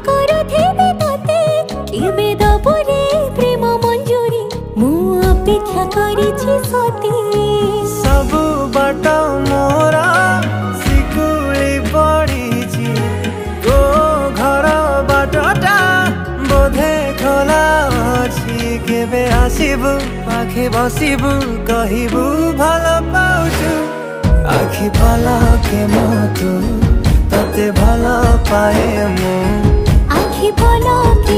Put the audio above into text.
କରୁଥିବି ତତେ କେବେ ଦବୁରେ ପ୍ରେମ ମଞ୍ଜୁରୀ ମୁଁ ଅପେକ୍ଷା କରିଛି ସତେ ସବୁ ବାଟ ମୋର ଶିକୁଳି ପଡ଼ିଛି ତୋ ଘର ବାଟଟା ବୋଧେ ଖୋଲା ଅଛି କେବେ ଆସିବୁ ପାଖେ ବସିବୁ କହିବୁ ଭଲ ପାଉଛୁ आखि पलके तू तते भल पाए मु आखि पलके